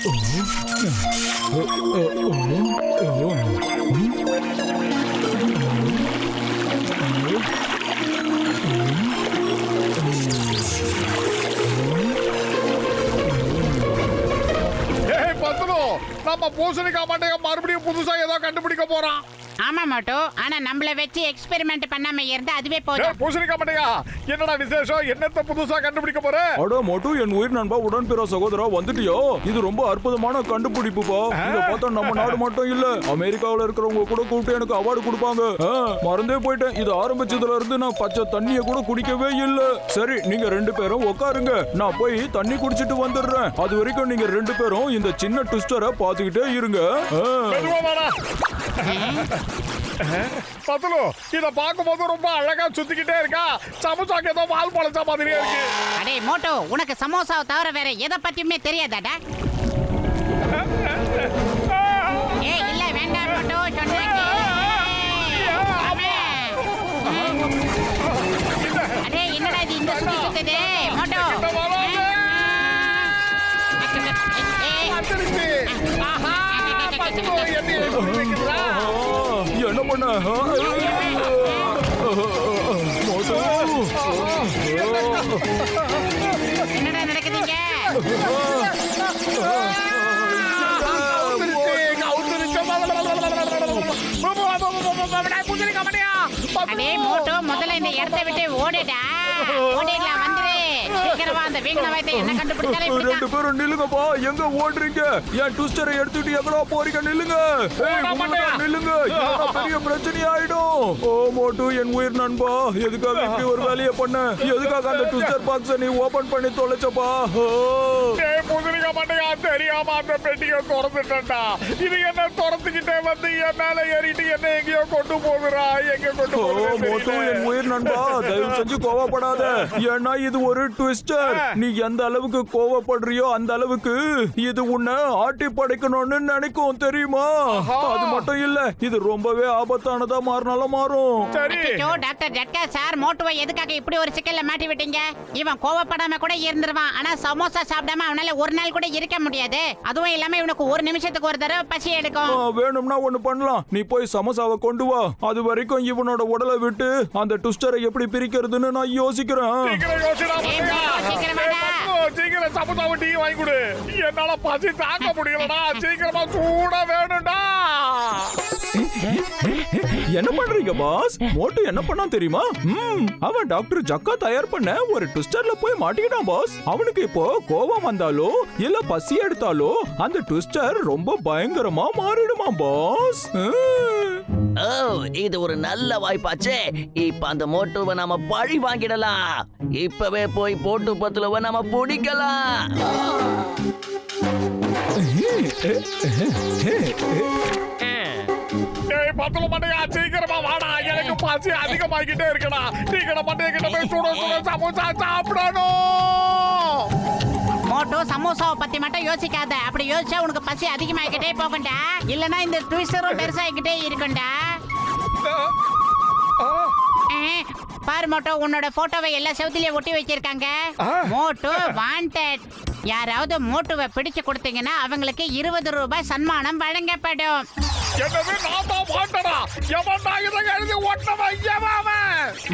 நம்ம பூசணிக்காய் மண்டைய மறுபடியும் புதுசா ஏதோ கண்டுபிடிக்க போறான். ஆமா மோட்டோ, ஆனா நம்மள வச்சு எக்ஸ்பெரிமெண்ட் பண்ணாம இருந்தா அதுவே போதும். பூசணிக்காய் மண்டையா, என்னடா விசேஷம்? என்னத்த புதுசா கண்டுபிடிக்க போற? அட மோட்டு, என் உயிர் நண்பா, உடன்பிற சகோதரா, வந்துட்டியோ? இது ரொம்ப அற்புதமான கண்டுபிடிப்புப்பா. இத பார்த்தா நம்ம நாடு மட்டும் இல்ல, அமெரிக்காவுல இருக்கிறவங்க கூட கூப்பிட்டு எனக்கு அவார்டு கொடுப்பாங்க. மறந்தே போயிட்டேன், இது ஆரம்பிச்சதுல இருந்து நான் பச்சை தண்ணிய கூட குடிக்கவே இல்ல. சரி, நீங்க 2 பேரும் உட்காருங்க, நான் போய் தண்ணி குடிச்சிட்டு வந்துடுறேன். அது வரைக்கும் நீங்க 2 பேரும் இந்த சின்ன ட்விஸ்டரை பாத்துக்கிட்டே இருங்க. பத்துலு, இத பாக்கும்போது ரொம்ப அழகா சுத்திக்கிட்டே இருக்கா. சமோசாக்கு ஏதோ வால் பழச்ச மாதிரியே இருக்கு. அடே மோட்டோ, உனக்கு சமோசாவை தவிர வேற எதை பத்தியுமே தெரியாதாடா? ஏய் இல்ல வேண்டாம் மோட்டோ, சொன்னேன். அடே என்னடா இது இந்த சுத்தி சுத்துது மோட்டோ? என்ன பண்ண என்னடா நடக்குதுங்க? அடே மோட்டோ, முதல்ல இந்த இடத்தை விட்டு ஓடுடா. ஓடிடலாம், வந்துரு சீக்கிரமா. அந்த வீங்கனவாயத்தை என்ன கண்டுபிடிச்சாலே 2 பேரும் நில்லுங்கப்பா. எங்க ஓடுறீங்க? என் ட்விஸ்டரை எடுத்துட்டு எங்கடா போறீங்க? நில்லுங்க, நில்லுங்க, பெரிய பிரச்சனை ஆயிடும். ஓ மோட்டு, என் உயிர் நண்பா, எதுக்காக இப்படி ஒரு வேலையை பண்ண? எதுக்காக அந்த ட்விஸ்டர் பாக்ஸை நீ ஓபன் பண்ணி தொலைச்சப்பா? தெரியாம அந்த பெட்டியை திறந்துட்டா. இது என்ன திறந்துகிட்டே வந்து என் மேல ஏறிட்டு என்ன எங்கேயோ கொண்டு போகுறா. எங்க கொண்டு மோட்டு, என் உயிர் நண்பா, தயவு செஞ்சு கோவப்படாத. ஏன்னா இது ஒரு ட்விஸ்டர். நீ எந்த அளவுக்கு கோவப்படுறியோ அந்த அளவுக்கு இது உன்னை ஆட்டி படைக்கணும்னு நினைக்கும், தெரியுமா? அது மட்டும் இல்ல, இது ரொம்பவே ஆபத்தானதா மாறினாலும் மாறும். டாக்டர் ஜட்கா சார், மோட்டுவை எதுக்காக இப்படி ஒரு சிக்கல்ல மாட்டி விட்டீங்க? இவன் கோவப்படாம கூட இருந்துருவான், ஆனா சமோசா சாப்பிடாம அவனால ஒரு நாள் கூட இருக்க முடியாது. அதுவும் இல்லாம இவனுக்கு ஒரு நிமிஷத்துக்கு ஒரு தடவை பசி எடுக்கும். வேணும்னா ஒண்ணு பண்ணலாம், நீ போய் சமோசாவை கொண்டு வா. அது வரைக்கும் இவனோட உடலை விட்டு அந்த ட்விஸ்டரை எப்படி பிரிக்கிறதுன்னு நான் யோசிக்கிறேன். சீக்கிரம் சமோசாவை டீ வாங்கி கொடு. என்னால பசி தாங்க முடியலடா. சீக்கிரமா சூட வேணும்டா. என்ன பண்றீங்க பாஸ்? மோட்டு என்ன பண்ணா தெரியுமா? அவன் டாக்டர் ஜக்கா தயார் பண்ண ஒரு ட்விஸ்டர்ல போய் மாட்டிக்கிட்டான் பாஸ். அவனுக்கு இப்போ கோபம் வந்தாலோ இல்ல பசி எடுத்தாலோ அந்த ட்விஸ்டர் ரொம்ப பயங்கரமா மாறிடுமா பாஸ். ஓ, இது ஒரு நல்ல வாய்ப்பாச்சே. இப்ப அந்த மோட்டுவை நாம பழி வாங்கிடலாம். இப்பவே போய் போட்டு பத்துலவ நாம பிடிக்கலாம். பத்துல மண்டையா, சீக்கிரமா வாடா. எனக்கு பசி அதிகமாகிட்டே இருக்கடா. சீக்கிரம் மண்டைய கிட்ட போய் சுட சுட சமோசா சாப்பிடணும். மோட்டோ, சமோசாவை பத்தி மட்டும் யோசிக்காத. அப்படி யோசிச்சா உனக்கு பசி அதிகமாகிட்டே போகும்டா. இல்லனா இந்த ட்விஸ்டரும் பெருசாகிட்டே இருக்கும்டா. பாரு மோட்டோ, உன்னோட போட்டோவை எல்லா செவுத்திலயும் ஒட்டி வச்சிருக்காங்க. மோட்டோ வாண்டட். யாராவது மோட்டோவை பிடிச்சு கொடுத்தீங்கன்னா அவங்களுக்கு 20 ரூபாய் சன்மானம் வழங்கப்படும்.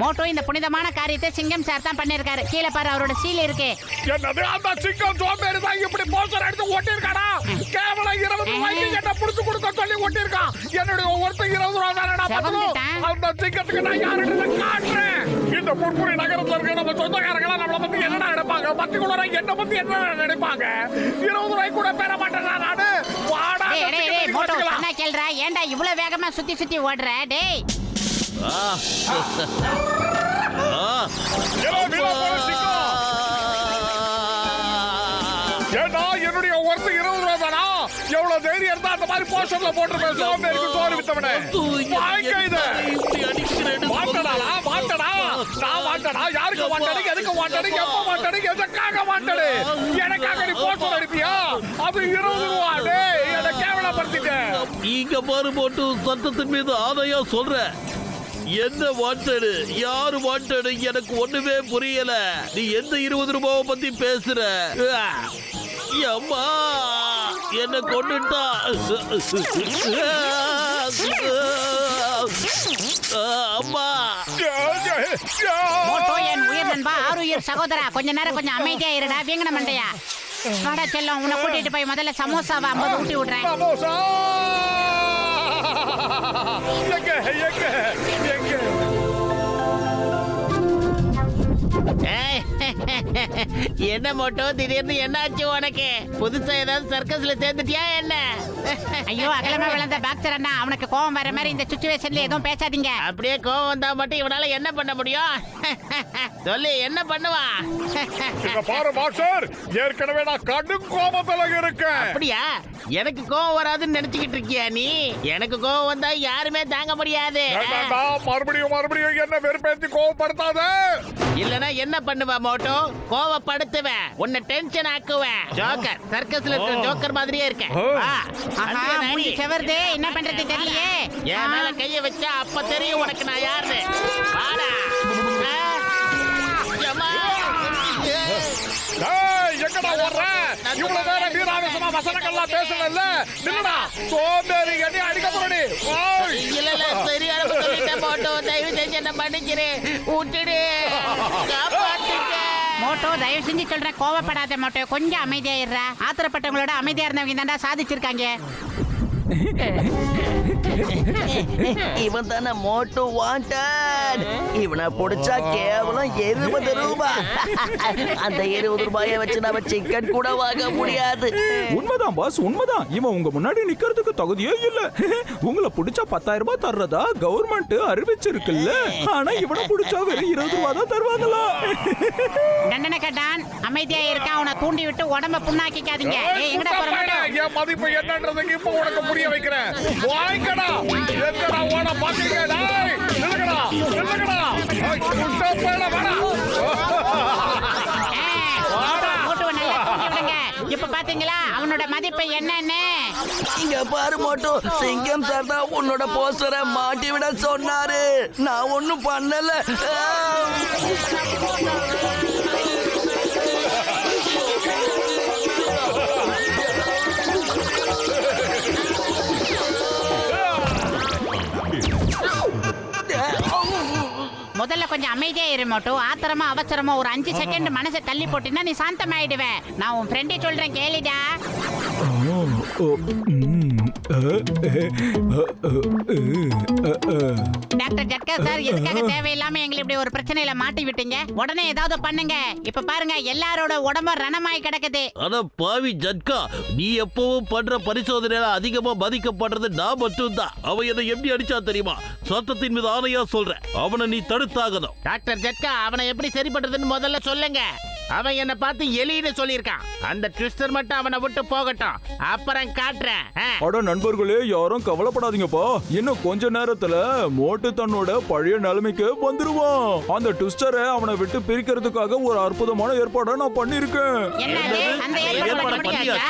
மோட்டோ, இந்த புனிதமான காரியத்தை சிங்கம் சார் தான் பண்ணிருக்காரு. கீழே பாரு, அவரோட சீல் இருக்கு. என்னது, அந்த சிங்கம் சோம்பேறி தான் இப்படி போஸ்டர் எடுத்து ஒட்டிருக்கானா? கேவலம் 20 ரூபாய்க்கு என்ன புடிச்சு கொடுக்க சொல்லி ஒட்டிருக்கான். என்னுடைய ஒவ்வொருத்தர் 20 ரூபாய் தானடா. அந்த சிங்கத்துக்கு நான் யாருன்னு காட்டுறேன். இந்த புட்புரி நகரத்துல இருக்க நம்ம சொந்தக்காரங்களா நம்மளை பத்தி என்னடா நினைப்பாங்க? பத்திக்குள்ள என்ன பத்தி என்ன நினைப்பாங்க? 20 ரூபாய் கூட பெற மாட்டேன் நானு. வாடா. மோட்டோ, என்ன கேள்ற? ஏன்டா இவ்வளவு வேகமா சுத்தி சுத்தி ஓடுற? டேய், ஏண்டா என்னுடைய ஒருத்தர் 20 ரூபாய் தானா? எவ்வளவு தைரியம் இருந்தா அந்த மாதிரி போஸ்டர்ல போட்டுருப்பேன். சோம்பேறிக்கு சோறு வித்தவனே. வாங்க இத. வாட்டடா, வாட்டடா. நான் வாட்டடா. யாருக்கு வாட்டடு? எதுக்கு வாட்டடு? எப்ப வாட்டடு? எதுக்காக வாட்டடு? எனக்காக நீ போஸ்டர் அடிப்பியா? அது 20 ரூபாய். டேய், என்ன கேவலப்படுத்திட்ட. இங்க பாரு போட்டு சட்டத்தின் மீது ஆதையா சொல்ற. என்ன வாட்டடு, யாரு வாட்டடு, எனக்கு ஒண்ணுமே புரியல. நீ எந்த 20 ரூபாவை பத்தி பேசுற? அம்மா என்ன கொண்டுட்டா. அம்மா. மோட்டோ என் உயிர் நண்பா ஆருயிர் சகோதரா கொஞ்ச நேரம் கொஞ்சம் அமைதியா இருடா வீங்கன மண்டையா. வாடா செல்லம் உன்னை கூட்டிட்டு போய் முதல்ல சமோசாவை 50 ஊட்டி விடுறேன். சமோசா எங்க எங்க எங்க என்ன மோட்டோ திடீர்னு என்ன ஆச்சு உனக்கு? புதுசா ஏதாவது சர்க்கஸ்ல சேர்ந்துட்டியா என்ன? ஐயோ அகலமா விழுந்த பாக்டர் அண்ணா அவனுக்கு கோவம் வர மாதிரி இந்த சிச்சுவேஷன்ல எதுவும் பேசாதீங்க. அப்படியே கோவம் வந்தா மட்டும் இவனால என்ன பண்ண முடியும்? சொல்லு என்ன பண்ணுவா? இங்க பாரு மாஸ்டர், ஏற்கனவே நான் கடும் கோபத்துல இருக்கேன். அப்படியா? எனக்கு கோவம் வராதுன்னு நினைச்சுக்கிட்டு இருக்கியா நீ? எனக்கு கோவம் வந்தா யாருமே தாங்க முடியாது. வேண்டாம்டா, மறுபடியும் மறுபடியும் என்ன வெறுப்பேத்தி கோவப்படுத்தாத. இல்லனா என்ன பண்ணுவ மோட்டோ? கோவப்படுத்துவேன், உன்னை டென்ஷன் ஆக்குவேன். ஜோக்கர், சர்க்கஸ்ல இருக்கிற ஜோக்கர் மாதிரியே இருக்க. ஆஹா, மூஞ்சி செவருதே, என்ன பண்றது தெரியலையே. என் மேல கைய வச்சா அப்ப தெரியும் உனக்கு நான் யாருன்னு. வாடா. அம்மா. டேய், எங்கடா ஓடுற? இவ்வளவு நேரம் வீராவேசமா வசனங்கள்லாம் பேசல. நில்லுடா, சோம்பேறி கட்டி அடிக்க போறடி. இல்ல இல்ல சரியான சொல்லிட்டேன் மோட்டோ, தயவு செஞ்சு என்ன மன்னிச்சிரு, விட்டுடு, காப்பாத்துங்க. மோட்டோ தயவு செஞ்சு சொல்றேன் கோவப்படாத மோட்டோ, கொஞ்சம் அமைதியாயிடுற. ஆத்திரப்பட்டவங்களோட அமைதியா இருந்தவங்க தாண்டா சாதிச்சிருக்காங்க. இவன் தானே மோட்டு வாண்டட். இவனை பிடிச்சா கேவலம் 20 ரூபாய். அந்த 20 ரூபாயை வச்சு நம்ம சிக்கன் கூட வாங்க முடியாது. உண்மைதான் பாஸ், உண்மைதான். இவன் உங்க முன்னாடி நிக்கிறதுக்கு தகுதியே இல்ல. உங்களை பிடிச்சா 10,000 ரூபாய் தர்றதா கவர்மெண்ட் அறிவிச்சிருக்குல்ல. ஆனா இவனை பிடிச்சா வெறும் 20 ரூபாய் தான் தருவாங்களா? தண்டனை கட்டான் அமைதியா இருக்க, அவனை தூண்டி விட்டு உடம்ப புண்ணாக்கிக்காதீங்க. ஏய் எங்கடா போற மோட்டோ? என் மதிப்பு என்னன்றதுக்கு இப்ப உனக்கு புரிய வைக்கிறேன். வாங்கடா, எங்கடா ஓட பாத்தீங்க? டேய், நில்லுங்கடா, நில்லுங்கடா. ஐய், குட்டை பயல வாடா. மோட்டோவை நல்லா தூண்டி விடுங்க. இப்ப பாத்தீங்களா அவனோட மதிப்பு என்னன்னு? இங்க பாரு மோட்டு, சிங்கம் சார் தான் உன்னோட போஸ்டரை மாட்டி விட சொன்னாரு. நான் ஒண்ணும் பண்ணல. முதல்ல கொஞ்சம் அமைதியா இரு மோட்டோ. ஆத்திரமா அவசரமா ஒரு 5 செகண்ட் மனசை தள்ளி போட்டினா நீ சாந்தமாயிடுவேன். நான் உன் ஃப்ரெண்டே சொல்றேன் கேளுடா. டாக்டர் ஜட்கா சார், எதுக்காக தேவையில்லாம எங்களை இப்படி ஒரு பிரச்சனையில மாட்டி விட்டீங்க? உடனே ஏதாவது பண்ணுங்க. இப்ப பாருங்க எல்லாரோட உடம்பு ரணமாய் கிடக்குது. ஆனா பாவி ஜட்கா, நீ எப்பவும் பண்ற பரிசோதனையில அதிகமா பாதிக்கப்படுறது நான் மட்டும்தான். அவன் என்னை எப்படி அடிச்சா தெரியுமா? சட்டத்தின் மீது ஆணையா சொல்றேன், அவனை நீ தடுத்தாகணும். டாக்டர் ஜட்கா, அவனை எப்படி சரி பண்றதுன்னு முதல்ல சொல்லுங்க. அவன் என்ன பார்த்து எலின்னு சொல்லியிருக்கான். அந்த ட்விஸ்டர் மட்டும் அவனை விட்டு போகட்டும், அப்புறம் காட்டுறேன். அட நண்பர்களே, யாரும் கவலைப்படாதீங்கப்பா. இன்னும் கொஞ்ச நேரத்துல மோட்டு தன்னோட பழைய நிலைமைக்கு வந்துருவான். அந்த ட்விஸ்டரை அவனை விட்டு பிரிக்கிறதுக்காக ஒரு அற்புதமான ஏற்பாடை நான் பண்ணிருக்கேன். என்னது? அந்த ஏற்பாடு பண்ண முடியாதா?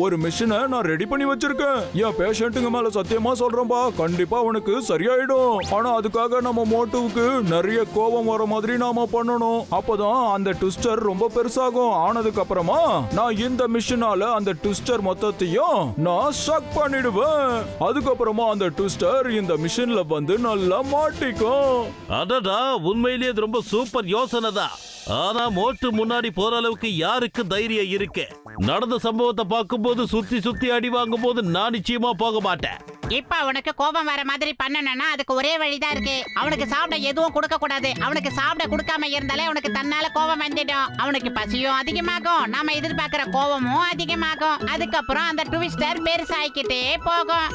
ஒரு மிஷினை நான் ரெடி பண்ணி வச்சிருக்கேன். என் பேஷண்ட்டுங்க மேல சத்தியமா சொல்றேன்பா, கண்டிப்பா அவனுக்கு சரியாயிடும். ஆனா அதுக்காக நம்ம மோட்டுவுக்கு நிறைய கோபம் வர மாதிரி நாம பண்ணணும். அப்பதான் அந்த ட்விஸ்டர் ரொம்ப பெருசாகும். ஆனதுக்கு அப்புறமா நான் இந்த மிஷினால அந்த ட்விஸ்டர் மொத்தத்தையும் நான் ஷாக் பண்ணிடுவேன். அதுக்கப்புறமா அந்த ட்விஸ்டர் இந்த மிஷின்ல வந்து நல்லா மாட்டிக்கும். அடடா, உண்மையிலேயே இது ரொம்ப சூப்பர் யோசனை தான். ஆனா மோட்டு முன்னாடி போற அளவுக்கு யாருக்கு தைரியம் இருக்கு? நடந்த சம்பவத்தை பார்க்கும்போது சுத்தி சுத்தி அடி வாங்கும் போது நான் நிச்சயமா போக மாட்டேன். இப்ப அவனுக்கு கோபம் வர மாதிரி பண்ணணும்னா அதுக்கு ஒரே வழிதான் இருக்கு. அவனுக்கு சாப்பிட எதுவும் கொடுக்க கூடாது. அவனுக்கு சாப்பிட கொடுக்காம இருந்தாலே அவனுக்கு தன்னால கோபம் வந்துடும். அவனுக்கு பசியும் அதிகமாகும், நாம எதிர்பார்க்கிற கோபமும் அதிகமாகும். அதுக்கப்புறம் அந்த ட்விஸ்டர் பெருசாயிக்கிட்டே போகும்.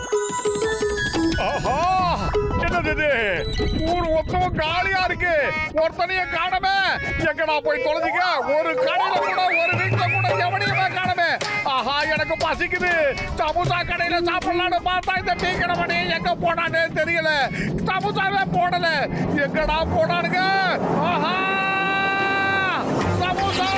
ஆஹா, என்னது இது? ஊர் மொத்தம் காலியா இருக்கு. ஒருத்தனைய காணமே. எங்கடா போய் தொலைஞ்சிக்க? ஒரு கடையில கூட, ஒரு வீட்டுல கூட எவனையுமே காணமே. ஆஹா, எனக்கு பசிக்குது. சமோசா கடையில சாப்பிடலான்னு பார்த்தா இந்த டீ கடை மணி எங்க போனானே தெரியல. சமோசாவே போடல. எங்கடா போனானுங்க? ஆஹா, சமோசா.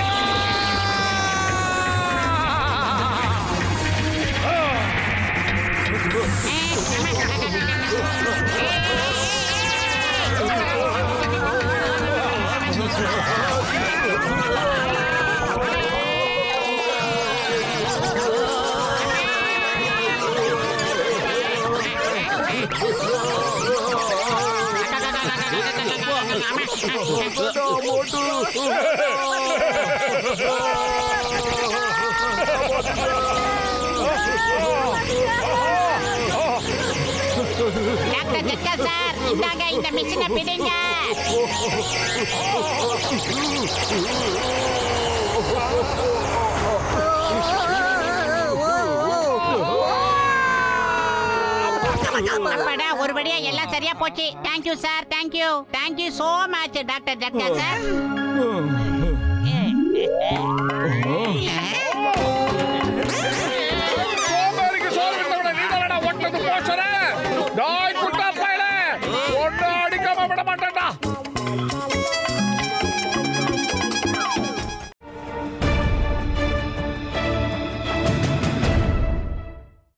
டாக்டர் ஜட்கா சார், இந்தாங்க இந்த மிஷினை பிடிங்க. அப்பாடா, ஒரு வழியா எல்லாம் சரியா போச்சு. Thank you sir, thank you thank you so much doctor Jatka sir. சோம்பேறிக்கு சோறு விட்டவனை நீதானடா ஓட்டுனது போச்சரே.